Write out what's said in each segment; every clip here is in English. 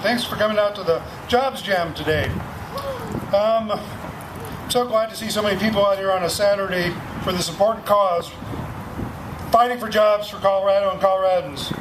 Thanks for coming out to the Jobs Jam today. I'm so glad to see so many people out here on a Saturday for this important cause, fighting for jobs for Colorado and Coloradans.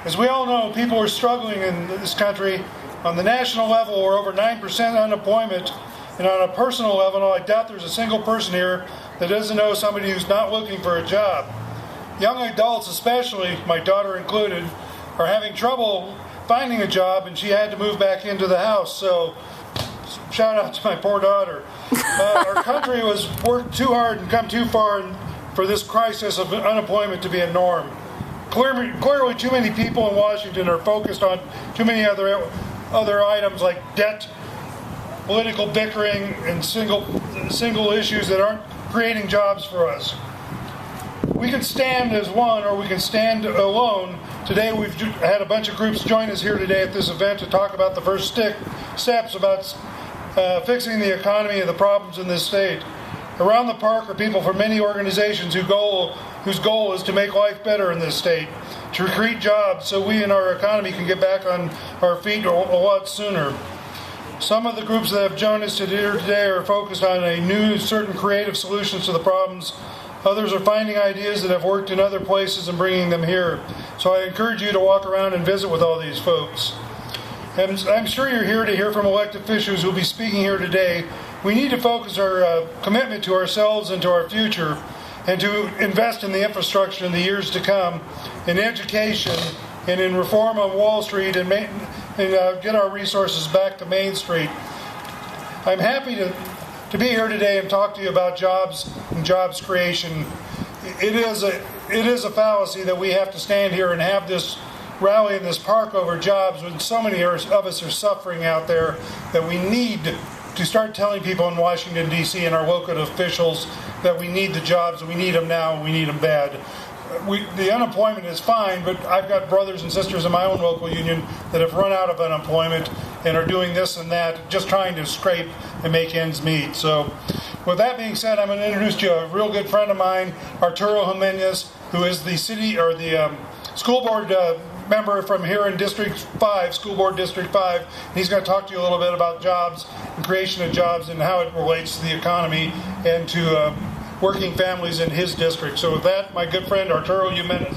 As we all know, people are struggling in this country. On the national level, we're over 9% unemployment, and on a personal level, I doubt there's a single person here that doesn't know somebody who's not looking for a job. Young adults, especially, my daughter included, are having trouble finding a job, and she had to move back into the house. So, shout out to my poor daughter. Our country was worked too hard and come too far for this crisis of unemployment to be a norm. Clearly, too many people in Washington are focused on too many other items like debt, political bickering, and single issues that aren't creating jobs for us. We can stand as one, or we can stand alone. Today we've had a bunch of groups join us here today at this event to talk about the first steps about fixing the economy and the problems in this state. Around the park are people from many organizations whose goal is to make life better in this state, to create jobs so we and our economy can get back on our feet a lot sooner. Some of the groups that have joined us today are focused on certain creative solutions to the problems. Others are finding ideas that have worked in other places and bringing them here. So I encourage you to walk around and visit with all these folks. And I'm sure you're here to hear from elected officials who will be speaking here today. We need to focus our commitment to ourselves and to our future, and to invest in the infrastructure in the years to come, in education, and in reform on Wall Street, and get our resources back to Main Street. I'm happy to be here today and talk to you about jobs and jobs creation. It is a fallacy that we have to stand here and have this rally in this park over jobs when so many of us are suffering out there, that we need to start telling people in Washington, D.C. and our local officials that we need the jobs, and we need them now, and we need them bad. The unemployment is fine, but I've got brothers and sisters in my own local union that have run out of unemployment and are doing this and that, just trying to scrape and make ends meet. So with that being said, I'm going to introduce you a real good friend of mine, Arturo Kneich, who is the school board member from here in District 5, School Board District 5. And he's going to talk to you a little bit about jobs and creation of jobs and how it relates to the economy and to working families in his district. So with that, my good friend Arturo Kneich.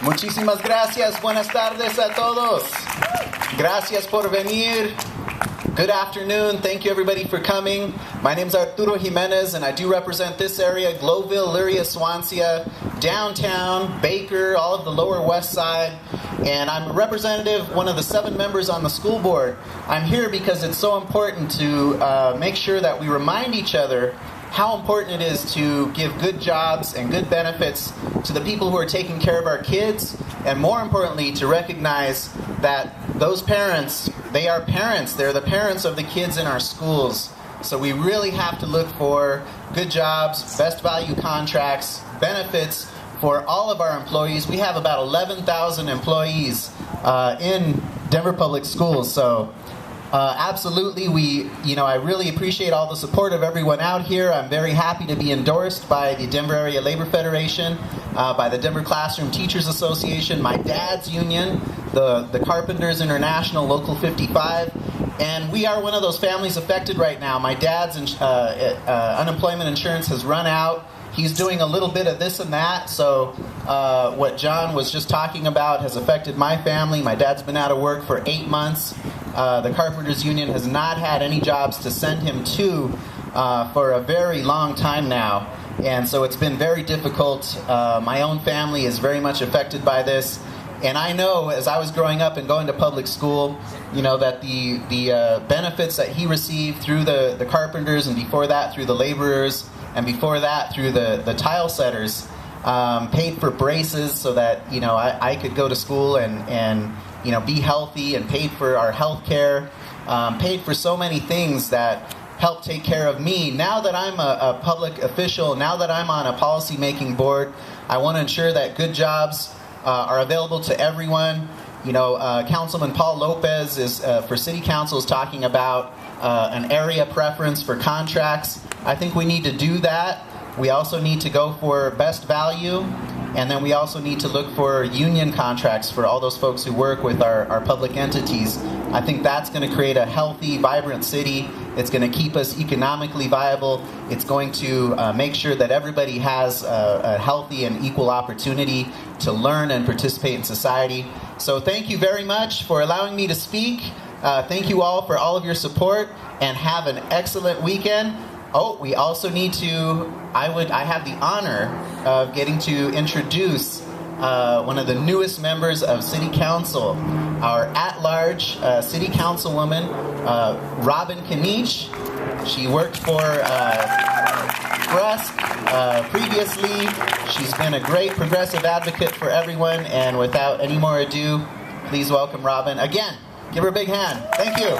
Muchísimas gracias. Buenas tardes a todos. Gracias por venir. Good afternoon. Thank you, everybody, for coming. My name is Arturo Jimenez, and I do represent this area, Glowville, Lyria, Swansea, downtown, Baker, all of the Lower West Side. And I'm a representative, one of the 7 members on the school board. I'm here because it's so important to make sure that we remind each other how important it is to give good jobs and good benefits to the people who are taking care of our kids, and more importantly, to recognize that those parents, they are parents. They're the parents of the kids in our schools. So we really have to look for good jobs, best value contracts, benefits for all of our employees. We have about 11,000 employees in Denver Public Schools. So absolutely, I really appreciate all the support of everyone out here. I'm very happy to be endorsed by the Denver Area Labor Federation, by the Denver Classroom Teachers Association, my dad's union, the Carpenters International Local 55, and we are one of those families affected right now. My dad's unemployment insurance has run out. He's doing a little bit of this and that, so what John was just talking about has affected my family. My dad's been out of work for 8 months. The Carpenters Union has not had any jobs to send him to for a very long time now, and so it's been very difficult. My own family is very much affected by this, and I know as I was growing up and going to public school, that the benefits that he received through the carpenters, and before that through the laborers, and before that through the tile setters, paid for braces so that I could go to school and be healthy, and paid for our health care, paid for so many things that help take care of me. Now that I'm a public official, now that I'm on a policy-making board, I want to ensure that good jobs are available to everyone. Councilman Paul Lopez for City Council is talking about an area preference for contracts. I think we need to do that. We also need to go for best value. And then we also need to look for union contracts for all those folks who work with our public entities. I think that's going to create a healthy, vibrant city. It's going to keep us economically viable. It's going to make sure that everybody has a healthy and equal opportunity to learn and participate in society. So thank you very much for allowing me to speak. Thank you all for all of your support, and have an excellent weekend. Oh, we also need to, I have the honor of getting to introduce one of the newest members of City Council, our at-large City Councilwoman, Arturo Kneich. She worked for us previously. She's been a great progressive advocate for everyone, and without any more ado, please welcome Robin. Again, give her a big hand. Thank you.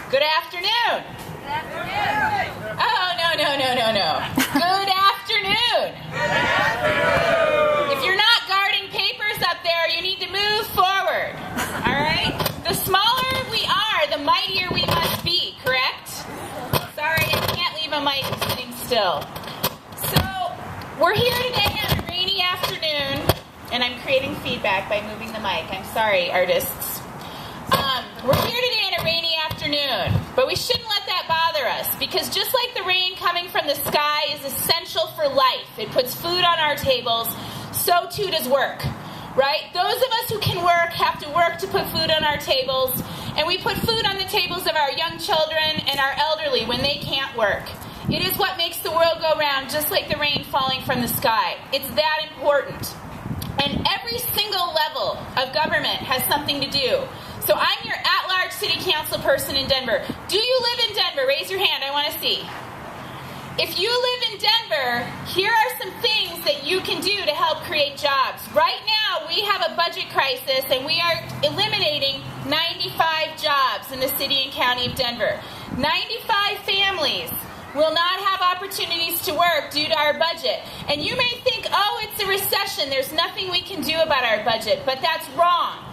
Good afternoon. Good afternoon. Oh, no. Good afternoon. Good afternoon. If you're not guarding papers up there, you need to move forward. All right? The smaller we are, the mightier we must be, correct? Sorry, I can't leave a mic sitting still. So, we're here today on a rainy afternoon, and I'm creating feedback by moving the mic. I'm sorry, artists. We're here today on a rainy afternoon, but we shouldn't let that bother us, because just like the rain coming from the sky is essential for life, it puts food on our tables, so too does work, right? Those of us who can work have to work to put food on our tables, and we put food on the tables of our young children and our elderly when they can't work. It is what makes the world go round, just like the rain falling from the sky. It's that important. And every single level of government has something to do. So I'm your at-large city council person in Denver. Do you live in Denver? Raise your hand. I want to see. If you live in Denver, here are some things that you can do to help create jobs. Right now, we have a budget crisis, and we are eliminating 95 jobs in the city and county of Denver. 95 families will not have opportunities to work due to our budget. And you may think, oh, it's a recession, there's nothing we can do about our budget, but that's wrong,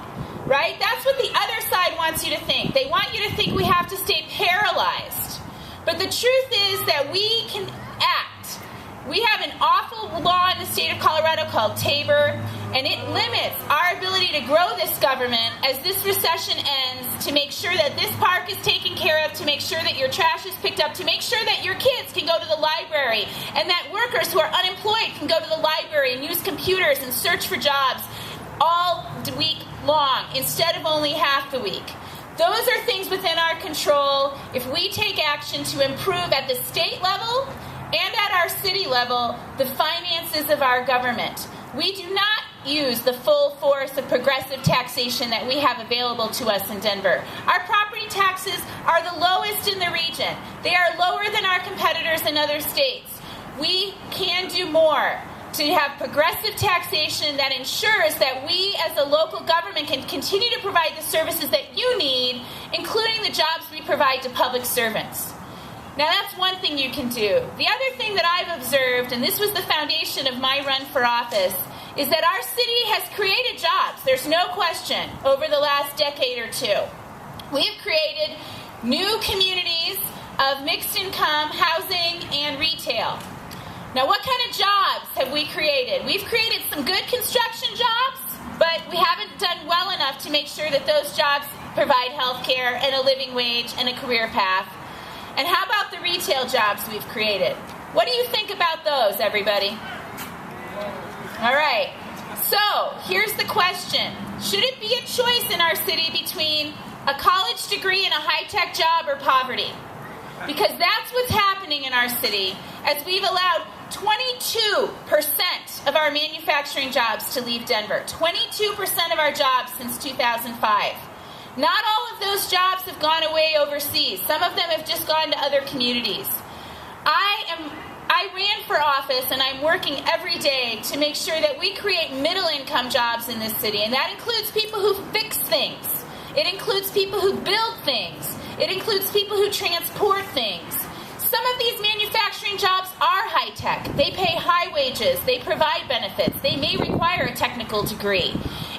right? That's what the other side wants you to think. They want you to think we have to stay paralyzed. But the truth is that we can act. We have an awful law in the state of Colorado called Tabor, and it limits our ability to grow this government as this recession ends, to make sure that this park is taken care of, to make sure that your trash is picked up, to make sure that your kids can go to the library, and that workers who are unemployed can go to the library and use computers and search for jobs all week long instead of only half the week. Those are things within our control if we take action to improve at the state level and at our city level the finances of our government. We do not use the full force of progressive taxation that we have available to us in Denver. Our property taxes are the lowest in the region. They are lower than our competitors in other states. We can do more to have progressive taxation that ensures that we as a local government can continue to provide the services that you need, including the jobs we provide to public servants. Now that's one thing you can do. The other thing that I've observed, and this was the foundation of my run for office, is that our city has created jobs, there's no question, over the last decade or two. We have created new communities of mixed income, housing, and retail. Now, what kind of jobs have we created? We've created some good construction jobs, but we haven't done well enough to make sure that those jobs provide health care and a living wage and a career path. And how about the retail jobs we've created? What do you think about those, everybody? All right. So, here's the question. Should it be a choice in our city between a college degree and a high-tech job or poverty? Because that's what's happening in our city, as we've allowed 22% of our manufacturing jobs to leave Denver. 22% of our jobs since 2005. Not all of those jobs have gone away overseas. Some of them have just gone to other communities. I ran for office, and I'm working every day to make sure that we create middle-income jobs in this city, and that includes people who fix things. It includes people who build things. It includes people who transport things. Some of these manufacturing jobs are high-tech. They pay high wages. They provide benefits. They may require a technical degree.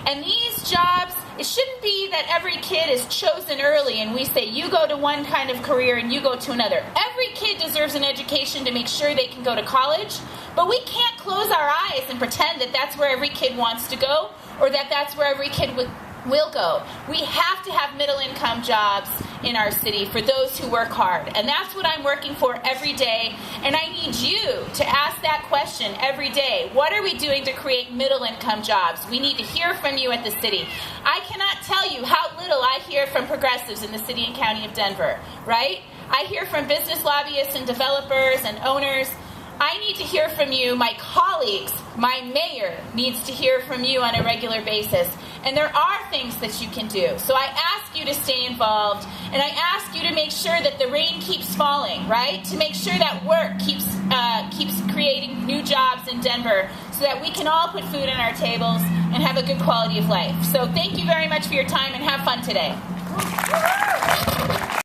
And these jobs It shouldn't be that every kid is chosen early and we say you go to one kind of career and you go to another. Every kid deserves an education to make sure they can go to college, but we can't close our eyes and pretend that that's where every kid wants to go or that that's where every kid will go. We have to have middle-income jobs in our city for those who work hard. And that's what I'm working for every day. And I need you to ask that question every day. What are we doing to create middle-income jobs? We need to hear from you at the city. I cannot tell you how little I hear from progressives in the city and county of Denver, right? I hear from business lobbyists and developers and owners. I need to hear from you. My colleagues, my mayor needs to hear from you on a regular basis. And there are things that you can do. So I ask you to stay involved, and I ask you to make sure that the rain keeps falling, right? To make sure that work keeps creating new jobs in Denver so that we can all put food on our tables and have a good quality of life. So thank you very much for your time, and have fun today.